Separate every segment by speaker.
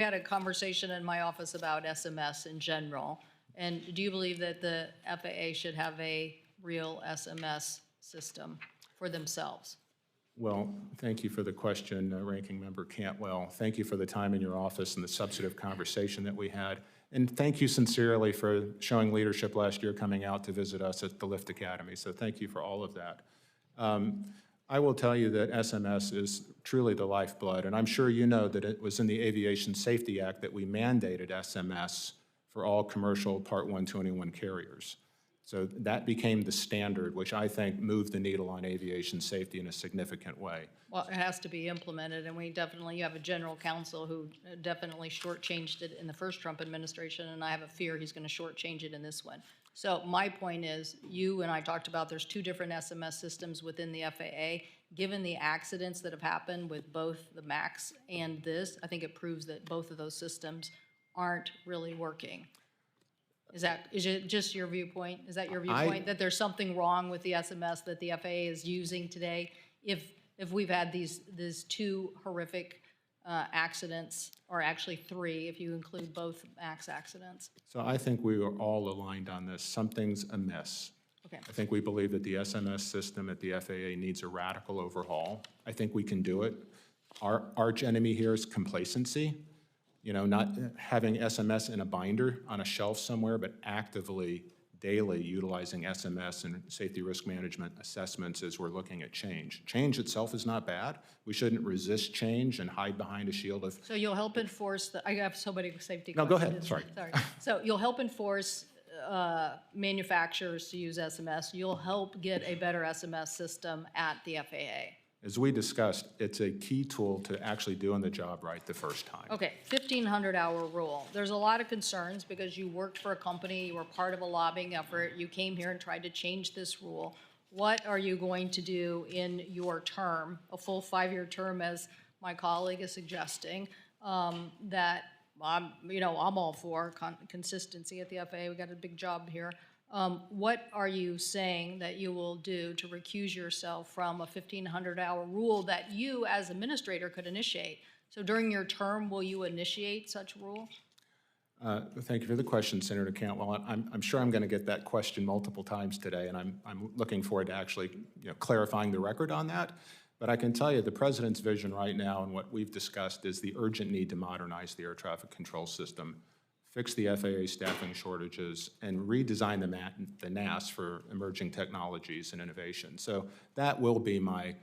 Speaker 1: had a conversation in my office about SMS in general, and do you believe that the FAA should have a real SMS system for themselves?
Speaker 2: Well, thank you for the question, Ranking Member Cantwell. Thank you for the time in your office and the substantive conversation that we had. And thank you sincerely for showing leadership last year coming out to visit us at the Lift Academy. So thank you for all of that. I will tell you that SMS is truly the lifeblood, and I'm sure you know that it was in the Aviation Safety Act that we mandated SMS for all commercial Part 121 carriers. So that became the standard, which I think moved the needle on aviation safety in a significant way.
Speaker 1: Well, it has to be implemented, and you have a general counsel who definitely shortchanged it in the first Trump administration, and I have a fear he's going to shortchange it in this one. So my point is, you and I talked about there's two different SMS systems within the FAA. Given the accidents that have happened with both the MAX and this, I think it proves that both of those systems aren't really working. Is it just your viewpoint? Is that your viewpoint, that there's something wrong with the SMS that the FAA is using today? If we've had these two horrific accidents, or actually three, if you include both MAX accidents?
Speaker 2: So I think we are all aligned on this. Something's amiss.
Speaker 1: Okay.
Speaker 2: I think we believe that the SMS system at the FAA needs a radical overhaul. I think we can do it. Our arch enemy here is complacency. You know, not having SMS in a binder on a shelf somewhere, but actively, daily utilizing SMS and safety risk management assessments as we're looking at change. Change itself is not bad. We shouldn't resist change and hide behind a shield of...
Speaker 1: So you'll help enforce I have so many safety questions.
Speaker 2: No, go ahead, sorry.
Speaker 1: So you'll help enforce manufacturers to use SMS. You'll help get a better SMS system at the FAA.
Speaker 2: As we discussed, it's a key tool to actually doing the job right the first time.
Speaker 1: Okay, 1,500-hour rule. There's a lot of concerns because you worked for a company, you were part of a lobbying effort, you came here and tried to change this rule. What are you going to do in your term, a full 5-year term as my colleague is suggesting, that I'm all for consistency at the FAA. We got a big job here. What are you saying that you will do to recuse yourself from a 1,500-hour rule that you, as administrator, could initiate? So during your term, will you initiate such rule?
Speaker 2: Thank you for the question, Senator Cantwell. I'm sure I'm going to get that question multiple times today, and I'm looking forward to actually clarifying the record on that. But I can tell you the President's vision right now and what we've discussed is the urgent need to modernize the air traffic control system, fix the FAA staffing shortages, and redesign the NAS for emerging technologies and innovation. So that will be my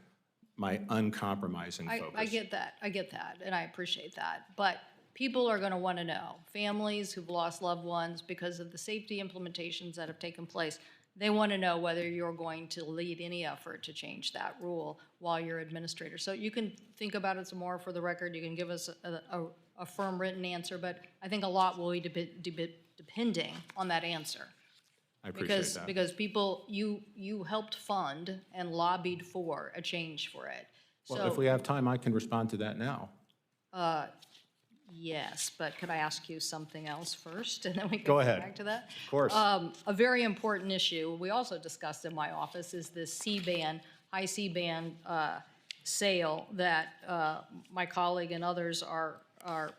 Speaker 2: uncompromising focus.
Speaker 1: I get that, and I appreciate that. But people are going to want to know, families who've lost loved ones because of the safety implementations that have taken place, they want to know whether you're going to lead any effort to change that rule while you're administrator. So you can think about it some more for the record. You can give us a firm written answer, but I think a lot will be depending on that answer.
Speaker 2: I appreciate that.
Speaker 1: Because people, you helped fund and lobbied for a change for it.
Speaker 2: Well, if we have time, I can respond to that now.
Speaker 1: Yes, but could I ask you something else first, and then we can
Speaker 2: go
Speaker 1: go
Speaker 2: ahead.
Speaker 1: Back to that?
Speaker 2: Of course.
Speaker 1: A very important issue we also discussed in my office is this C-band, high C-band sale that my colleague and others are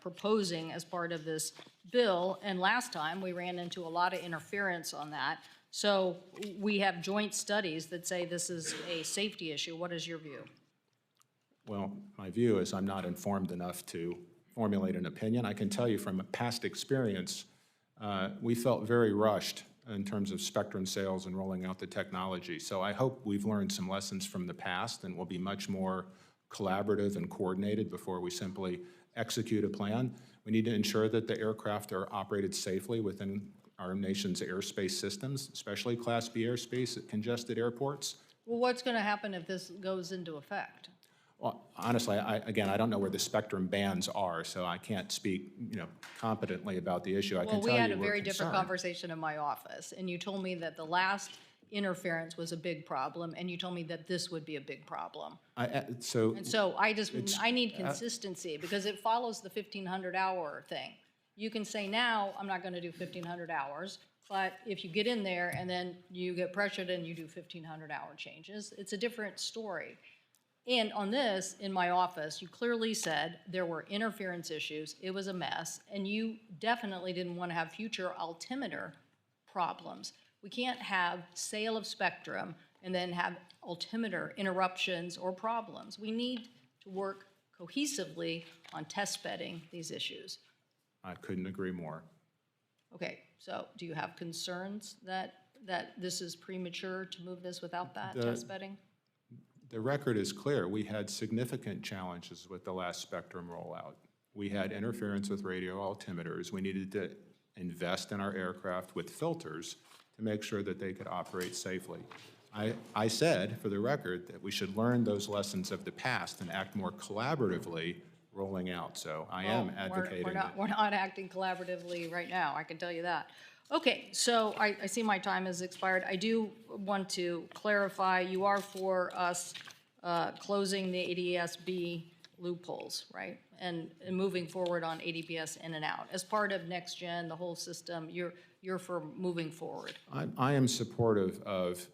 Speaker 1: proposing as part of this bill. And last time we ran into a lot of interference on that. So we have joint studies that say this is a safety issue. What is your view?
Speaker 2: Well, my view is I'm not informed enough to formulate an opinion. I can tell you from a past experience, we felt very rushed in terms of spectrum sales and rolling out the technology. So I hope we've learned some lessons from the past and will be much more collaborative and coordinated before we simply execute a plan. We need to ensure that the aircraft are operated safely within our nation's airspace systems, especially Class B airspace at congested airports.
Speaker 1: Well, what's going to happen if this goes into effect?
Speaker 2: Well, honestly, I don't know where the spectrum bands are, so I can't speak, competently about the issue. I can tell you
Speaker 1: we had
Speaker 2: we're
Speaker 1: a very different
Speaker 2: concerned.
Speaker 1: conversation in my office, and you told me that the last interference was a big problem, and you told me that this would be a big problem.
Speaker 2: So
Speaker 1: I need consistency because it follows the 1,500-hour thing. You can say now, I'm not going to do 1,500 hours, but if you get in there and then you get pressured and you do 1,500-hour changes, it's a different story. And on this, in my office, you clearly said there were interference issues, it was a mess, and you definitely didn't want to have future altimeter problems. We can't have sale of spectrum and then have altimeter interruptions or problems. We need to work cohesively on test bedding these issues.
Speaker 2: I couldn't agree more.
Speaker 1: Okay, so do you have concerns that this is premature to move this without that test bedding?
Speaker 2: The record is clear. We had significant challenges with the last spectrum rollout. We had interference with radio altimeters. We needed to invest in our aircraft with filters to make sure that they could operate safely. I said, for the record, that we should learn those lessons of the past and act more collaboratively rolling out. So I am advocating that.
Speaker 1: We're not acting collaboratively right now, I can tell you that. Okay, so I see my time has expired. I do want to clarify, you are for us closing the ADS-B loopholes, right? And moving forward on ADBS in and out. As part of Next Gen, the whole system, you're for moving forward.
Speaker 2: I am supportive of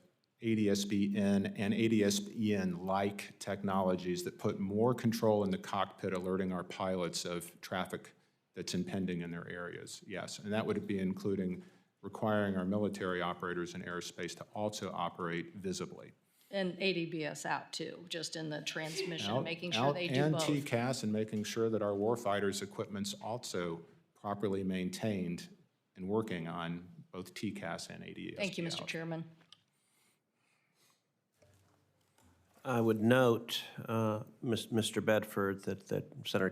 Speaker 2: ADS-B-in and ADS-B-in-like technologies that put more control in the cockpit, alerting our pilots of traffic that's impending in their areas, yes. And that would be including requiring our military operators in airspace to also operate visibly.
Speaker 1: And ADBS out too, just in the transmission, making sure they do
Speaker 2: and
Speaker 1: both.
Speaker 2: TCAS, and making sure that our warfighters' equipment's also properly maintained and working on both TCAS and ADS.
Speaker 1: Thank you, Mr. Chairman.
Speaker 3: I would note, Mr. Bedford, that Senator